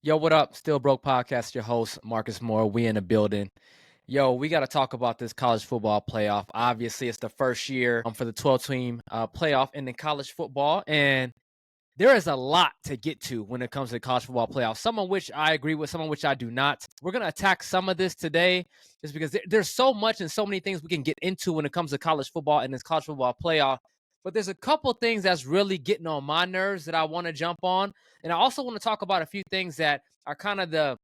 Yo, what up? Still Broke Podcast, your host, Marcus Moore. We in the building. Yo, we got to talk about this college football playoff. Obviously, it's the first year for the 12-team playoff in the college football, and there is a lot to get to when it comes to the college football playoff, some of which I agree with, some of which I do not. We're going to attack some of this today just because there's so much and so many things we can get into when it comes to college football and this college football playoff. But there's a couple things that's really getting on my nerves that I want to jump on. And I also want to talk about a few things that are kind of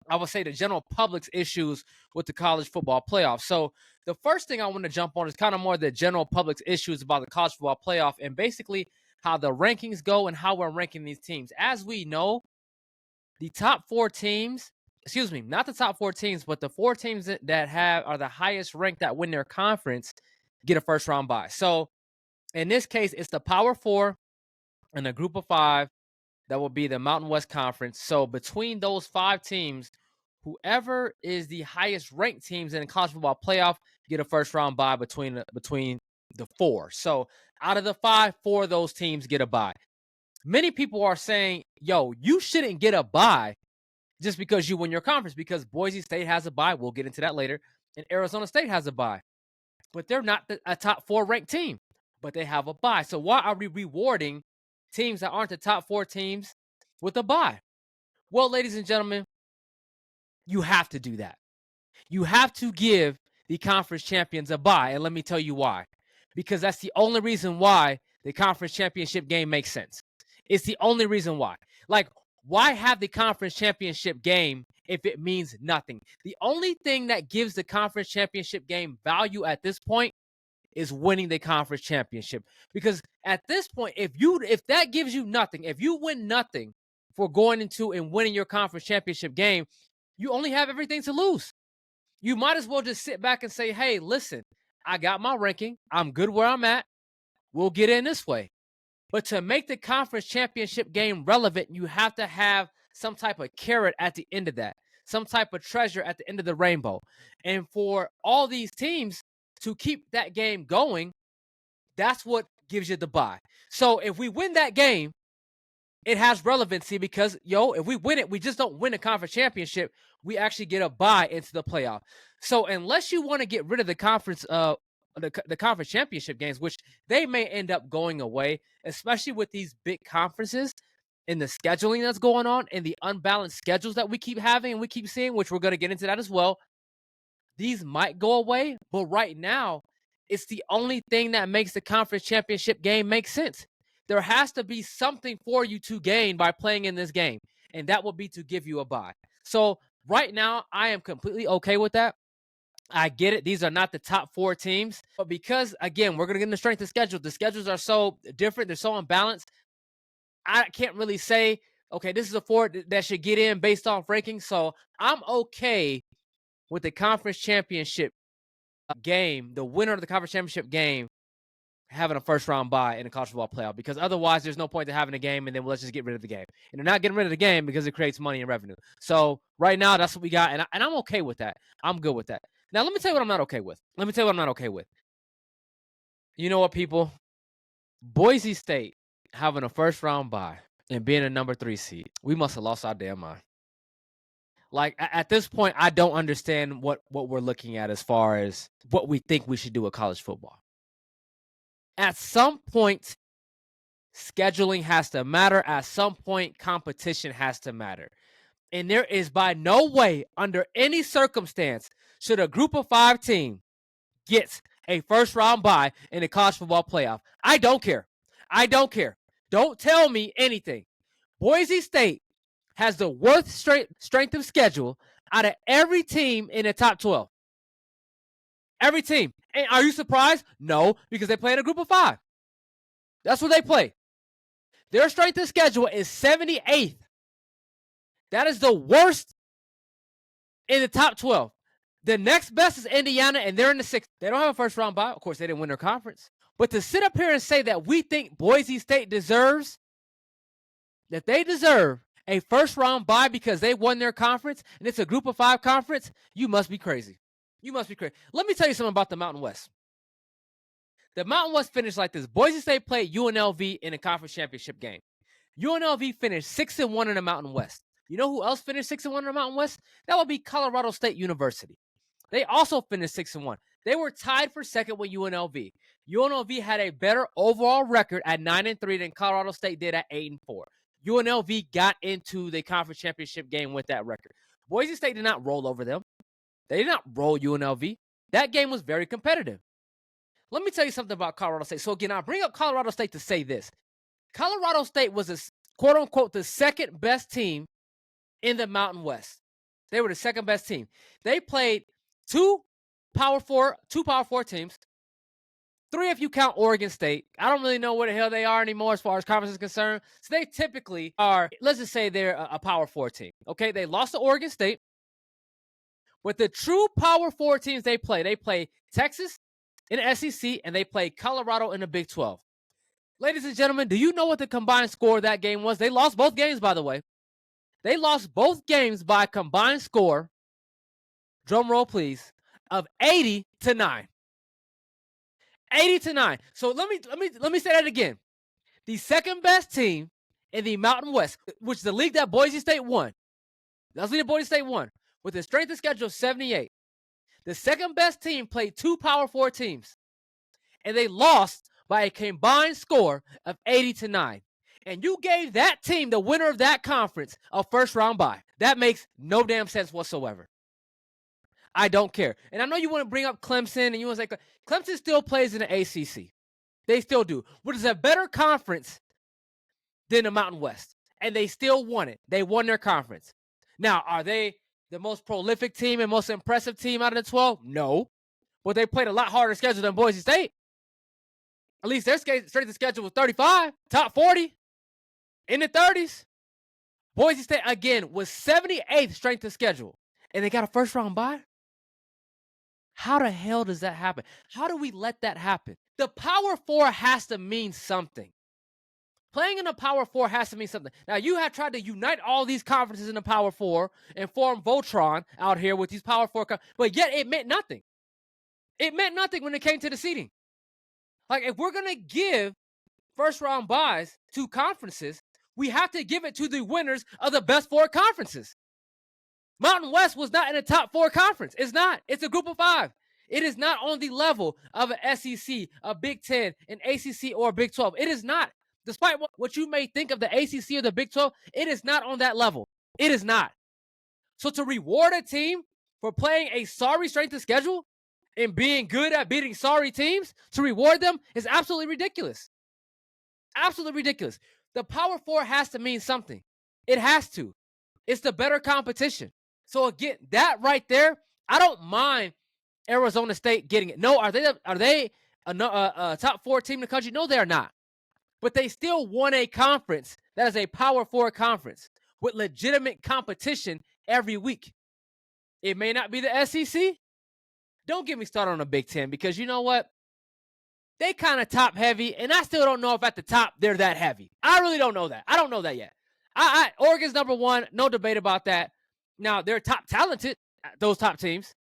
I would say the general public's issues with the college football playoff. So the first thing I want to jump on is kind of more the general public's issues about the college football playoff and basically how the rankings go and how we're ranking these teams. As we know, the top four teams, excuse me, not the top four teams, but the four teams that are the highest ranked that win their conference get a first round bye. So in this case, it's the Power Four and a group of five that will be the Mountain West Conference. So between those five teams, whoever is the highest ranked teams in the college football playoff get a first round bye between the four. So out of the five, four of those teams get a bye. Many people are saying, yo, you shouldn't get a bye just because you win your conference, because Boise State has a bye. We'll get into that later. And Arizona State has a bye. But they're not a top four ranked team, but they have a bye. So why are we rewarding teams that aren't the top four teams with a bye? Well, ladies and gentlemen, you have to do that. You have to give the conference champions a bye, and let me tell you why. Because that's the only reason why the conference championship game makes sense. It's the only reason why. Like, why have the conference championship game if it means nothing? The only thing that gives the conference championship game value at this point is winning the conference championship. Because at this point, if that gives you nothing, if you win nothing for going into and winning your conference championship game, you only have everything to lose. You might as well just sit back and say, hey, listen, I got my ranking. I'm good where I'm at. We'll get in this way. But to make the conference championship game relevant, you have to have some type of carrot at the end of that, some type of treasure at the end of the rainbow. And for all these teams to keep that game going, that's what gives you the bye. So if we win that game, it has relevancy because, if we win it, we just don't win a conference championship. We actually get a bye into the playoff. So unless you want to get rid of the conference the conference championship games, which they may end up going away, especially with these big conferences and the scheduling that's going on and the unbalanced schedules that we keep having and we keep seeing, which we're going to get into that as well. These might go away, but right now, it's the only thing that makes the conference championship game make sense. There has to be something for you to gain by playing in this game, and that will be to give you a bye. So right now, I am completely okay with that. I get it. These are not the top four teams, but because, again, we're going to get into strength of schedule. The schedules are so different. They're so unbalanced. I can't really say, okay, this is a four that should get in based off rankings. So I'm okay with the conference championship game, the winner of the conference championship game, having a first round bye in the college football playoff, because otherwise there's no point to having a game and then let's just get rid of the game. And they're not getting rid of the game because it creates money and revenue. So right now that's what we got, and I'm okay with that. I'm good with that. Now let me tell you what I'm not okay with. You know what, people? Boise State having a first round bye and being a number 3 seed. We must have lost our damn mind. Like, at this point, I don't understand what we're looking at as far as what we think we should do with college football. At some point, scheduling has to matter. At some point, competition has to matter. And there is by no way, under any circumstance, should a group of 5 team get a first round bye in the college football playoff. I don't care. Don't tell me anything. Boise State has the worst strength of schedule out of every team in the top 12. Every team. And are you surprised? No, because they play in a group of 5. That's what they play. Their strength of schedule is 78th. That is the worst in the top 12. The next best is Indiana, and they're in the 6th. They don't have a first round bye. Of course, they didn't win their conference. But to sit up here and say that we think Boise State deserves a first round bye because they won their conference and it's a group of 5 conference, you must be crazy. Let me tell you something about the Mountain West. The Mountain West finished like this. Boise State played UNLV in a conference championship game. UNLV finished 6-1 in the Mountain West. You know who else finished 6-1 in the Mountain West? That would be Colorado State University. They also finished 6-1. They were tied for second with UNLV. UNLV had a better overall record at 9-3 than Colorado State did at 8-4. UNLV got into the conference championship game with that record. Boise State did not roll over them. They did not roll UNLV. That game was very competitive. Let me tell you something about Colorado State. So again, I bring up Colorado State to say this. Colorado State was, a quote-unquote, the second best team in the Mountain West. They were the second best team. They played two Power Four teams. Three if you count Oregon State. I don't really know where the hell they are anymore as far as conference is concerned. So they typically are, let's just say they're a Power Four team. Okay, they lost to Oregon State. But the true Power Four teams they play Texas in the SEC, and they play Colorado in the Big 12. Ladies and gentlemen, do you know what the combined score of that game was? They lost both games, by the way. They lost both games by a combined score, drum roll please, of 80-9. 80-9. So let me say that again. The second best team in the Mountain West, which is the league that Boise State won. That's the league that Boise State won with a strength of schedule of 78. The second best team played two Power Four teams, and they lost by a combined score of 80-9. And you gave that team, the winner of that conference, a first-round bye. That makes no damn sense whatsoever. I don't care. And I know you want to bring up Clemson, and you want to say Clemson still plays in the ACC. They still do, which is a better conference than the Mountain West. And they still won it. They won their conference. Now, are they the most prolific team and most impressive team out of the 12? No. But they played a lot harder schedule than Boise State. At least their strength of schedule was 35, top 40, in the 30s. Boise State, again, was 78th strength of schedule. And they got a first-round bye? How the hell does that happen? How do we let that happen? The Power Four has to mean something. Playing in the Power Four has to mean something. Now, you have tried to unite all these conferences in the Power Four and form Voltron out here with these Power Four, but yet it meant nothing. It meant nothing when it came to the seeding. Like, if we're going to give first-round buys to conferences, we have to give it to the winners of the best four conferences. Mountain West was not in the top four conference. It's not. It's a group of five. It is not on the level of an SEC, a Big 10, an ACC, or a Big 12. It is not. Despite what you may think of the ACC or the Big 12, it is not on that level. It is not. So to reward a team for playing a sorry strength of schedule and being good at beating sorry teams, to reward them is absolutely ridiculous. Absolutely ridiculous. The Power Four has to mean something. It has to. It's the better competition. So again, that right there, I don't mind Arizona State getting it. No, are they a top four team in the country? No, they are not. But they still won a conference that is a Power Four conference with legitimate competition every week. It may not be the SEC. Don't get me started on the Big 10, because you know what? They kind of top heavy, and I still don't know if at the top they're that heavy. I really don't know that. I don't know that yet. Oregon's number one, no debate about that. Now, they're top talented, those top teams.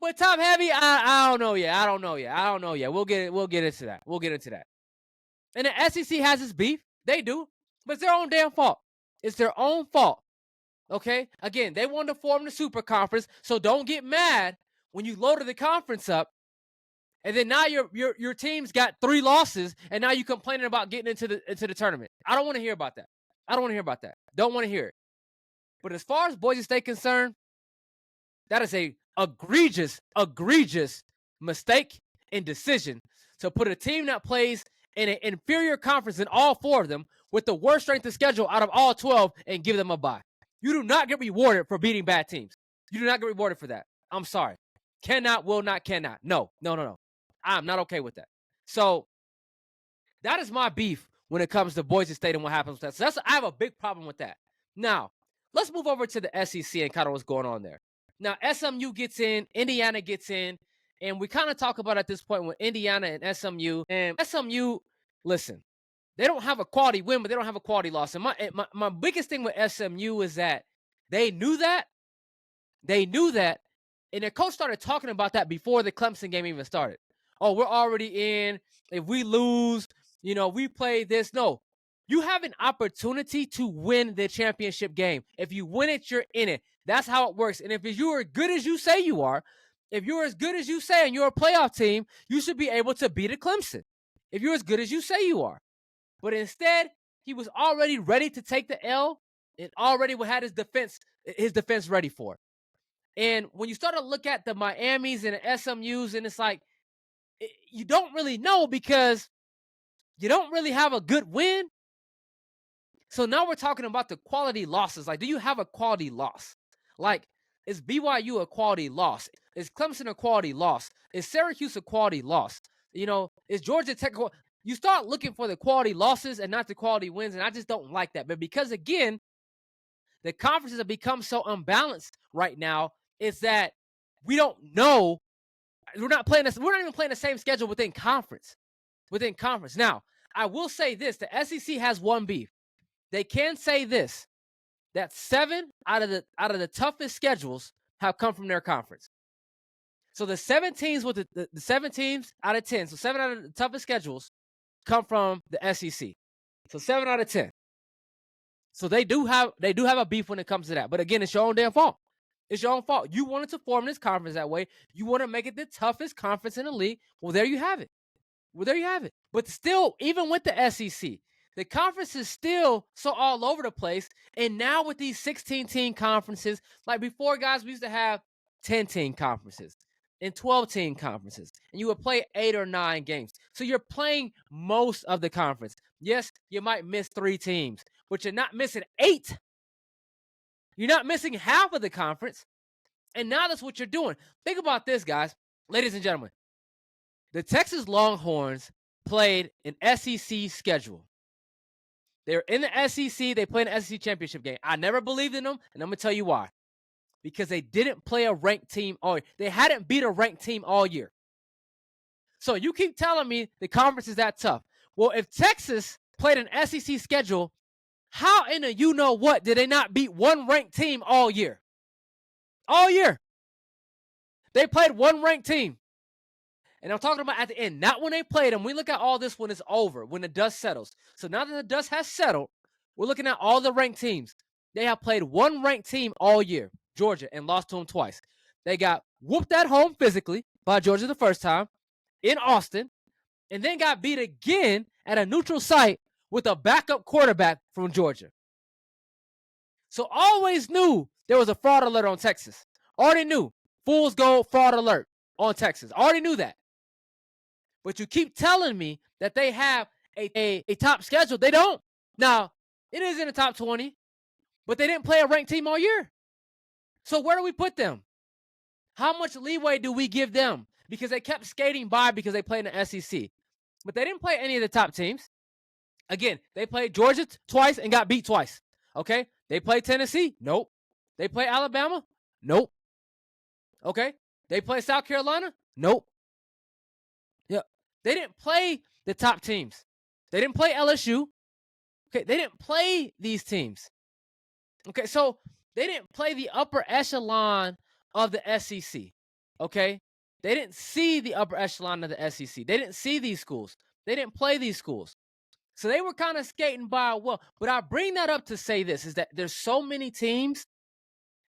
But top heavy, I don't know yet. I don't know yet. We'll get into that. And the SEC has its beef. They do. But it's their own damn fault. It's their own fault. Okay? Again, they wanted to form the super conference, so don't get mad when you loaded the conference up, and then now your team's got 3 losses, and now you're complaining about getting into the tournament. I don't want to hear about that. Don't want to hear it. But as far as Boise State concerned, that is a egregious mistake and decision to put a team that plays in an inferior conference in all 4 of them with the worst strength of schedule out of all 12 and give them a bye. You do not get rewarded for beating bad teams. You do not get rewarded for that. I'm sorry. Cannot, will not, cannot. No. I'm not okay with that. So that is my beef when it comes to Boise State and what happens with that. So I have a big problem with that. Now, let's move over to the SEC and kind of what's going on there. Now, SMU gets in, Indiana gets in, and we kind of talk about at this point with Indiana and SMU. And SMU, listen, they don't have a quality win, but they don't have a quality loss. And my biggest thing with SMU is that they knew that. And their coach started talking about that before the Clemson game even started. Oh, we're already in. If we lose, we play this. No, You have an opportunity to win the championship game. If you win it, you're in it. That's how it works. And if you're as good as you say you are, if you're as good as you say and you're a playoff team, you should be able to beat a Clemson. If you're as good as you say you are. But instead, he was already ready to take the L and already had his defense ready for it. And when you start to look at the Miamis and the SMUs, and it's like, you don't really know because you don't really have a good win. So now we're talking about the quality losses. Like, do you have a quality loss? Like, is BYU a quality loss? Is Clemson a quality loss? Is Syracuse a quality loss? Is Georgia Tech? You start looking for the quality losses and not the quality wins, and I just don't like that. But because, again, the conferences have become so unbalanced right now, is that we don't know. We're not even playing the same schedule within conference. Now, I will say this: the SEC has one beef. They can say this, that 7 out of the toughest schedules have come from their conference. So the 7 teams with the 7 teams out of 10, so 7 out of the toughest schedules come from the SEC. So 7 out of 10. So they do have a beef when it comes to that. But again, it's your own damn fault. It's your own fault. You wanted to form this conference that way. You want to make it the toughest conference in the league. Well, there you have it. But still, even with the SEC, the conference is still so all over the place. And now with these 16-team conferences, like before, guys, we used to have 10-team conferences and 12-team conferences. And you would play 8 or 9 games. So you're playing most of the conference. Yes, you might miss 3 teams, but you're not missing 8. You're not missing half of the conference. And now that's what you're doing. Think about this, guys. Ladies and gentlemen. The Texas Longhorns played an SEC schedule. They're in the SEC. They played an SEC championship game. I never believed in them, and I'm going to tell you why. Because they didn't play a ranked team all year. They hadn't beat a ranked team all year. So you keep telling me the conference is that tough. Well, if Texas played an SEC schedule, how in a you-know-what did they not beat one ranked team all year? All year. They played one ranked team. And I'm talking about at the end, not when they played them. We look at all this when it's over, when the dust settles. So now that the dust has settled, we're looking at all the ranked teams. They have played one ranked team all year, Georgia, and lost to them twice. They got whooped at home physically by Georgia the first time in Austin, and then got beat again at a neutral site with a backup quarterback from Georgia. So always knew there was a fraud alert on Texas. Already knew. Fool's gold fraud alert on Texas. Already knew that. But you keep telling me that they have a top schedule. They don't. Now, it is in the top 20, but they didn't play a ranked team all year. So where do we put them? How much leeway do we give them? Because they kept skating by because they played in the SEC. But they didn't play any of the top teams. Again, they played Georgia twice and got beat twice. Okay? They played Tennessee? Nope. They played Alabama? Nope. Okay? They played South Carolina? Nope. Yeah. They didn't play the top teams. They didn't play LSU. Okay, they didn't play these teams. Okay, so they didn't play the upper echelon of the SEC. Okay? They didn't see the upper echelon of the SEC. They didn't see these schools. They didn't play these schools. So they were kind of skating by well. But I bring that up to say this, is that there's so many teams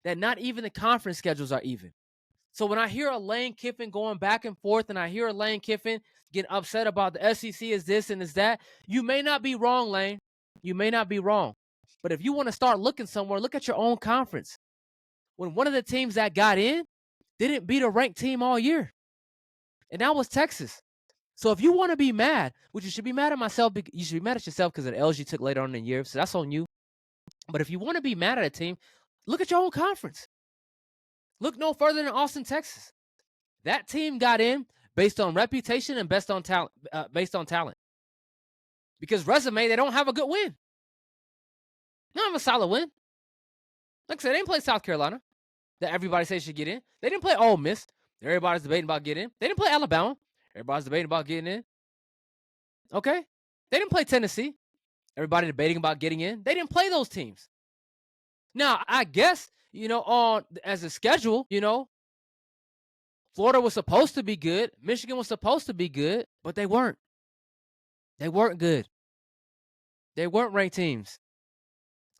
that not even the conference schedules are even. So when I hear a Lane Kiffin going back and forth and I hear a Lane Kiffin getting upset about the SEC is this and is that, you may not be wrong, Lane. You may not be wrong. But if you want to start looking somewhere, look at your own conference. When one of the teams that got in didn't beat a ranked team all year. And that was Texas. So if you want to be mad, which you should be mad at myself, you should be mad at yourself because of the L's you took later on in the year. So that's on you. But if you want to be mad at a team, look at your own conference. Look no further than Austin, Texas. That team got in based on reputation and based on talent. Because resume, they don't have a good win. They don't have a solid win. Like I said, they didn't play South Carolina that everybody says should get in. They didn't play Ole Miss. Everybody's debating about getting in. They didn't play Alabama. Everybody's debating about getting in. Okay? They didn't play Tennessee. Everybody debating about getting in. They didn't play those teams. Now, I guess, as a schedule, Florida was supposed to be good. Michigan was supposed to be good, but they weren't. They weren't good. They weren't ranked teams.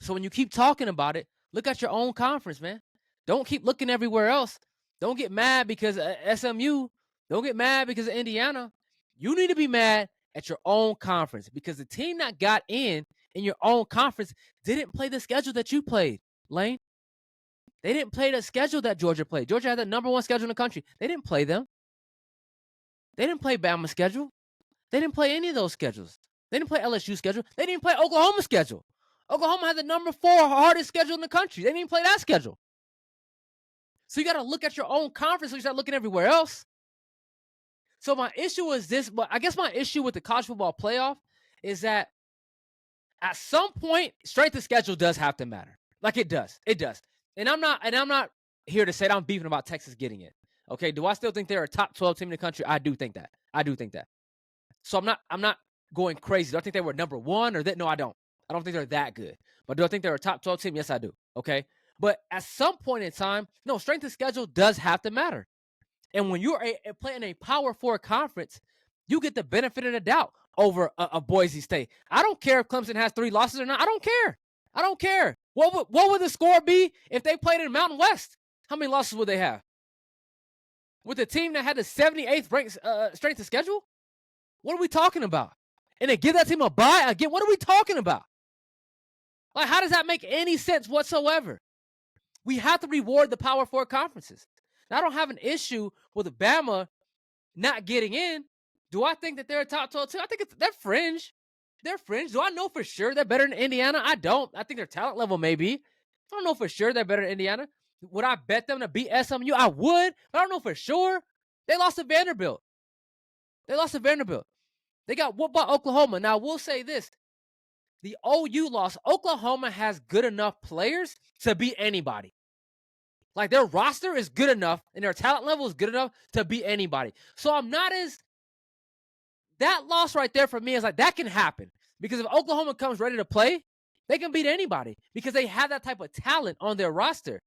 So when you keep talking about it, look at your own conference, man. Don't keep looking everywhere else. Don't get mad because of SMU. Don't get mad because of Indiana. You need to be mad at your own conference because the team that got in your own conference didn't play the schedule that you played, Lane. They didn't play the schedule that Georgia played. Georgia had the number one schedule in the country. They didn't play them. They didn't play Bama's schedule. They didn't play any of those schedules. They didn't play LSU schedule. They didn't play Oklahoma's schedule. Oklahoma had the number 4 hardest schedule in the country. They didn't even play that schedule. So you got to look at your own conference when you start looking everywhere else. So my issue is this, but I guess my issue with the college football playoff is that at some point, strength of schedule does have to matter. Like it does. It does. And I'm not here to say that I'm beefing about Texas getting it. Okay. Do I still think they're a top 12 team in the country? I do think that. So I'm not going crazy. Do I think they were number 1 or that? No, I don't. I don't think they're that good. But do I think they're a top 12 team? Yes, I do. Okay. But at some point in time, no, strength of schedule does have to matter. And when you're playing a Power 4 conference, you get the benefit of the doubt over a Boise State. I don't care if Clemson has 3 losses or not. I don't care. What would the score be if they played in Mountain West? How many losses would they have? With the team that had the 78th ranked strength of schedule? What are we talking about? And they give that team a bye again? What are we talking about? Like, how does that make any sense whatsoever? We have to reward the Power 4 conferences. Now, I don't have an issue with Bama not getting in. Do I think that they're a top 12 team? I think they're fringe. They're fringe. Do I know for sure they're better than Indiana? I don't. I think their talent level may be. I don't know for sure they're better than Indiana. Would I bet them to beat SMU? I would, but I don't know for sure. They lost to Vanderbilt. They got whooped by Oklahoma. Now, we'll say this. The OU loss, Oklahoma has good enough players to beat anybody. Like, their roster is good enough and their talent level is good enough to beat anybody. So I'm not as... That loss right there for me is like, that can happen. Because if Oklahoma comes ready to play, they can beat anybody because they have that type of talent on their roster.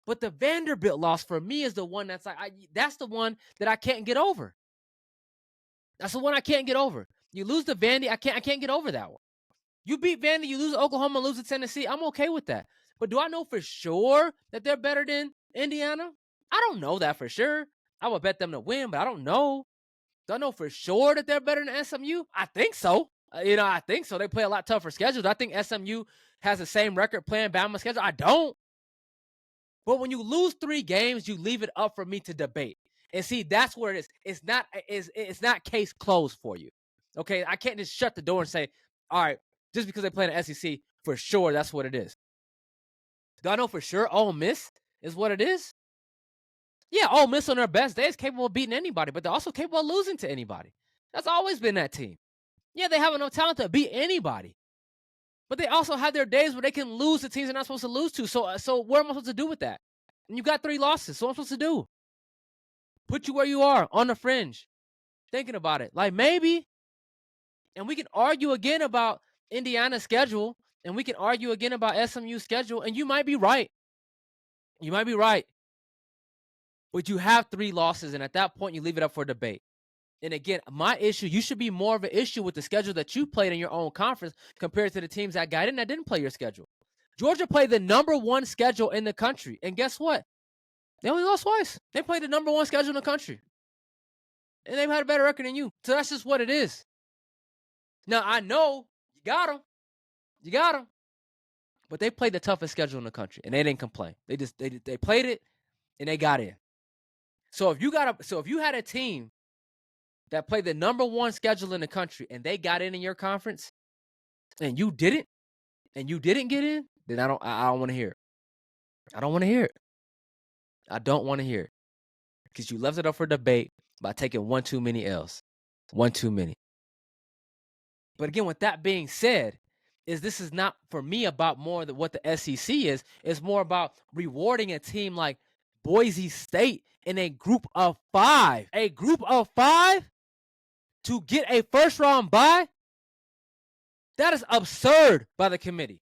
But the Vanderbilt loss for me is the one that's like, that's the one that I can't get over. That's the one I can't get over. You lose to Vandy, I can't get over that one. You beat Vandy, you lose to Oklahoma, lose to Tennessee. I'm okay with that. But do I know for sure that they're better than Indiana? I don't know that for sure. I would bet them to win, but I don't know. Do I know for sure that they're better than SMU? I think so. I think so. They play a lot tougher schedules. I think SMU has the same record playing Bama schedule. I don't. But when you lose 3 games, you leave it up for me to debate. And see, that's where it is. It's not case closed for you. Okay, I can't just shut the door and say, all right, just because they play in the SEC, for sure that's what it is. Do I know for sure Ole Miss is what it is? Yeah, Ole Miss on their best day is capable of beating anybody, but they're also capable of losing to anybody. That's always been that team. Yeah, they have enough talent to beat anybody. But they also have their days where they can lose to teams they're not supposed to lose to. So what am I supposed to do with that? And you got 3 losses. So what am I supposed to do? Put you where you are, on the fringe, thinking about it. Like, maybe. And we can argue again about Indiana's schedule, and we can argue again about SMU's schedule, and you might be right. You might be right. But you have 3 losses, and at that point, you leave it up for debate. And again, my issue, you should be more of an issue with the schedule that you played in your own conference compared to the teams that got in that didn't play your schedule. Georgia played the number 1 schedule in the country. And guess what? They only lost twice. They played the number 1 schedule in the country. And they've had a better record than you. So that's just what it is. Now, I know you got them. You got them. But they played the toughest schedule in the country, and they didn't complain. They played it, and they got in. So if you had a team that played the number 1 schedule in the country, and they got in your conference, and you didn't get in, then I don't want to hear it. I don't want to hear it. I don't want to hear it. Because you left it up for debate by taking 1 too many L's. 1 too many. But again, with that being said, this is not for me about more than what the SEC is. It's more about rewarding a team like Boise State in a group of 5. A group of 5 to get a first round bye? That is absurd by the committee.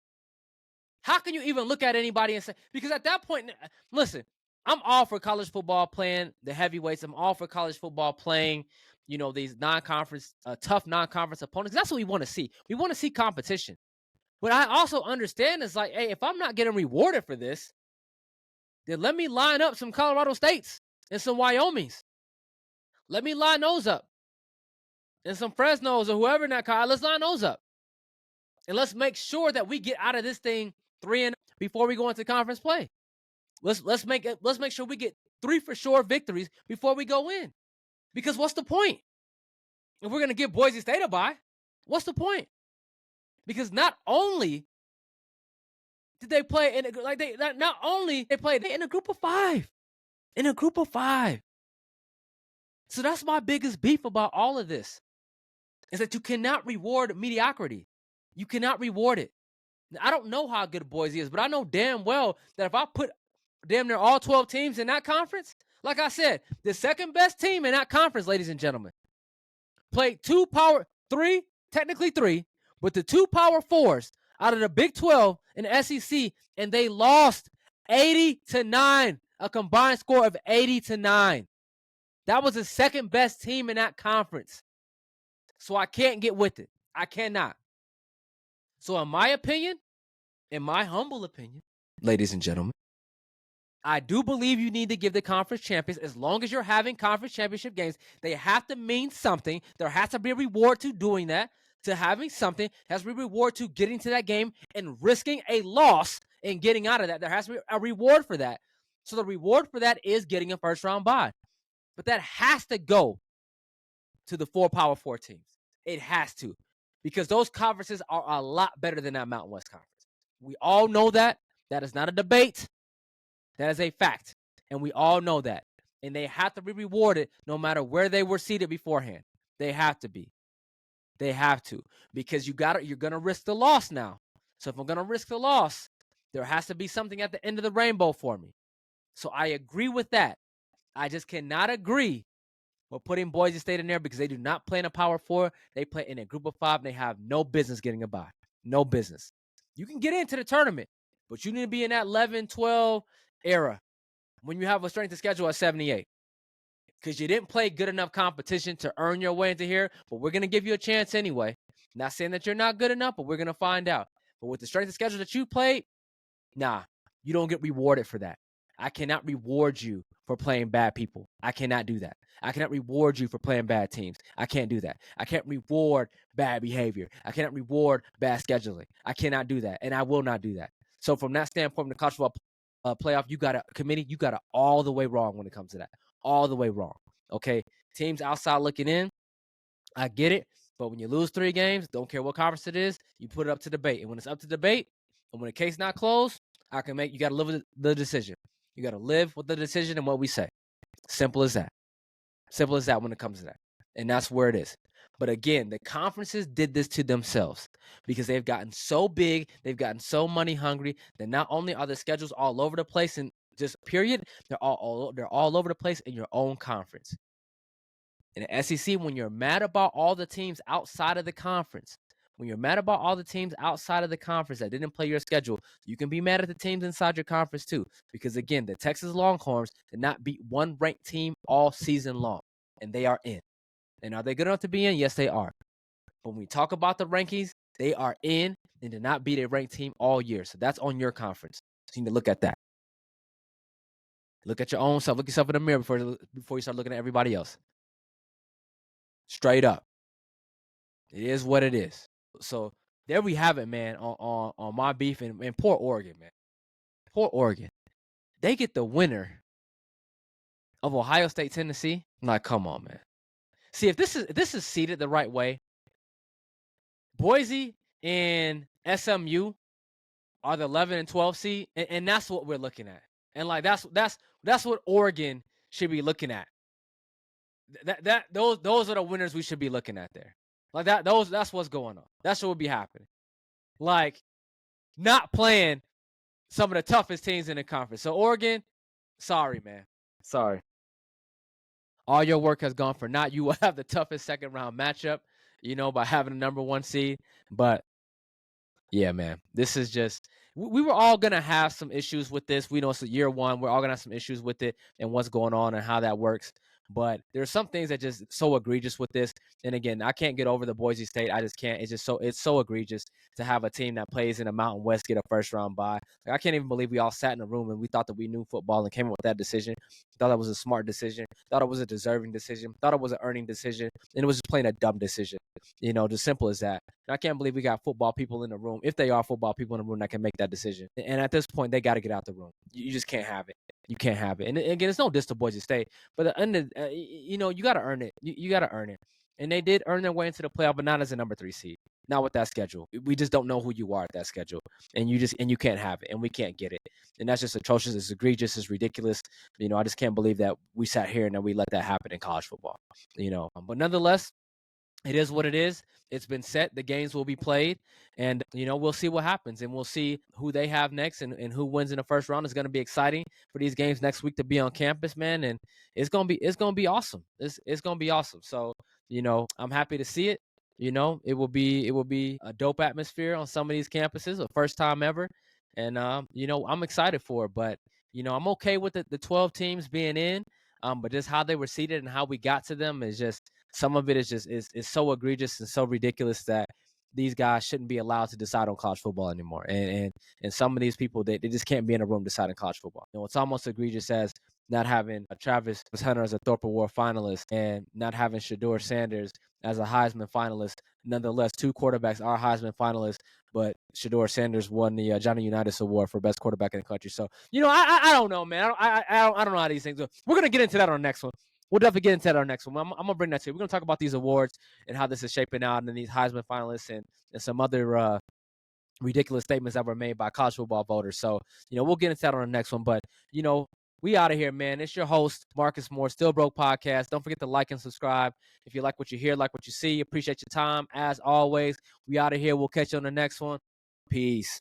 How can you even look at anybody and say, because at that point, listen, I'm all for college football playing the heavyweights. I'm all for college football playing these non-conference, tough non-conference opponents. That's what we want to see. We want to see competition. But I also understand it's like, hey, if I'm not getting rewarded for this, then let me line up some Colorado States and some Wyomings. Let me line those up. And some Fresnos or whoever in that car, let's line those up. And let's make sure that we get out of this thing 3-0 before we go into conference play. Let's make sure we get 3 for sure victories before we go in. Because what's the point? If we're gonna give Boise State a bye, what's the point? Because not only did they play in not only they played in a group of 5. In a group of 5. So that's my biggest beef about all of this. Is that you cannot reward mediocrity. You cannot reward it. I don't know how good Boise is, but I know damn well that if I put damn near all 12 teams in that conference, like I said, the second best team in that conference, ladies and gentlemen, played 2 power 3, technically 3, but the 2 power 4s out of the Big 12 and the SEC, and they lost 80-9, a combined score of 80-9. That was the second best team in that conference. So I can't get with it. I cannot. So in my opinion, in my humble opinion, ladies and gentlemen, I do believe you need to give the conference champions, as long as you're having conference championship games, they have to mean something. There has to be a reward to doing that, to having something. There has to be a reward to getting to that game and risking a loss and getting out of that. There has to be a reward for that. So the reward for that is getting a first-round bye. But that has to go to the 4 Power 4 teams. It has to. Because those conferences are a lot better than that Mountain West Conference. We all know that. That is not a debate. That is a fact. And we all know that. And they have to be rewarded no matter where they were seated beforehand. They have to be. They have to. Because you're going to risk the loss now. So if I'm going to risk the loss, there has to be something at the end of the rainbow for me. So I agree with that. I just cannot agree with putting Boise State in there because they do not play in a Power 4. They play in a group of 5, and they have no business getting a bye. No business. You can get into the tournament, but you need to be in that 11-12 era when you have a strength of schedule at 78. Because you didn't play good enough competition to earn your way into here, but we're going to give you a chance anyway. Not saying that you're not good enough, but we're going to find out. But with the strength of schedule that you played, nah, you don't get rewarded for that. I cannot reward you for playing bad people. I cannot do that. I cannot reward you for playing bad teams. I can't do that. I can't reward bad behavior. I cannot reward bad scheduling. I cannot do that, and I will not do that. So from that standpoint, the college football playoff, you got it all the way wrong when it comes to that. All the way wrong. Okay? Teams outside looking in, I get it. But when you lose 3 games, don't care what conference it is, you put it up to debate. And when it's up to debate, and when the case not closed, you got to live with the decision. You got to live with the decision and what we say. Simple as that. Simple as that when it comes to that. And that's where it is. But again, the conferences did this to themselves because they've gotten so big, they've gotten so money hungry that not only are the schedules all over the place and just period, they're all over the place in your own conference. In the SEC, when you're mad about all the teams outside of the conference, that didn't play your schedule, you can be mad at the teams inside your conference too. Because again, the Texas Longhorns did not beat one ranked team all season long, and they are in. And are they good enough to be in? Yes, they are. But when we talk about the rankings, they are in and did not beat a ranked team all year. So that's on your conference. So you need to look at that. Look at your own self. Look yourself in the mirror before you start looking at everybody else. Straight up. It is what it is. So there we have it, man, on my beef and poor Oregon, man. Poor Oregon. They get the winner of Ohio State, Tennessee. I'm like, come on, man. See, if this is seeded the right way, Boise and SMU are the 11 and 12 seed, and that's what we're looking at. And like that's what Oregon should be looking at. Those are the winners we should be looking at there. Like that's what's going on. That's what would be happening. Like not playing some of the toughest teams in the conference. So Oregon, sorry, man. Sorry. All your work has gone for naught. You will have the toughest second round matchup, by having the number 1 seed. But yeah, man, this is just, we were all going to have some issues with this. We know it's year 1. We're all going to have some issues with it and what's going on and how that works. But there's some things that just so egregious with this. And again, I can't get over the Boise State. I just can't. It's so egregious to have a team that plays in the Mountain West get a first round bye. Like, I can't even believe we all sat in a room and we thought that we knew football and came up with that decision. Thought that was a smart decision. Thought it was a deserving decision. Thought it was an earning decision. And it was just plain a dumb decision. Just simple as that. And I can't believe we got football people in the room, if they are football people in the room, that can make that decision. And at this point, they got to get out the room. You just can't have it. You can't have it. And again, it's no diss to Boise State, but at the end of, you got to earn it. You got to earn it. And they did earn their way into the playoff, but not as a number 3 seed. Not with that schedule. We just don't know who you are at that schedule, and you can't have it, and we can't get it, and that's just atrocious. It's egregious. It's ridiculous. I just can't believe that we sat here and that we let that happen in college football. But nonetheless, it is what it is. It's been set. The games will be played, and we'll see what happens, and we'll see who they have next, and who wins in the first round. Is going to be exciting for these games next week to be on campus, man, and it's gonna be awesome. It's gonna be awesome. So I'm happy to see it. It will be a dope atmosphere on some of these campuses, a first time ever, and I'm excited for it. But I'm okay with the 12 teams being in, but just how they were seated and how we got to them is just. Some of it is just is so egregious and so ridiculous that these guys shouldn't be allowed to decide on college football anymore. And some of these people, they just can't be in a room deciding college football. It's almost egregious as not having Travis Hunter as a Thorpe Award finalist and not having Shedeur Sanders as a Heisman finalist. Nonetheless, 2 quarterbacks are Heisman finalists, but Shedeur Sanders won the Johnny Unitas Award for best quarterback in the country. So I don't know, man. I don't know how these things go. We're gonna get into that on the next one. We'll definitely get into that on our next one. I'm going to bring that to you. We're going to talk about these awards and how this is shaping out and these Heisman finalists and some other ridiculous statements that were made by college football voters. So, we'll get into that on the next one. But, we out of here, man. It's your host, Marcus Moore, Still Broke Podcast. Don't forget to like and subscribe. If you like what you hear, like what you see, appreciate your time. As always, we out of here. We'll catch you on the next one. Peace.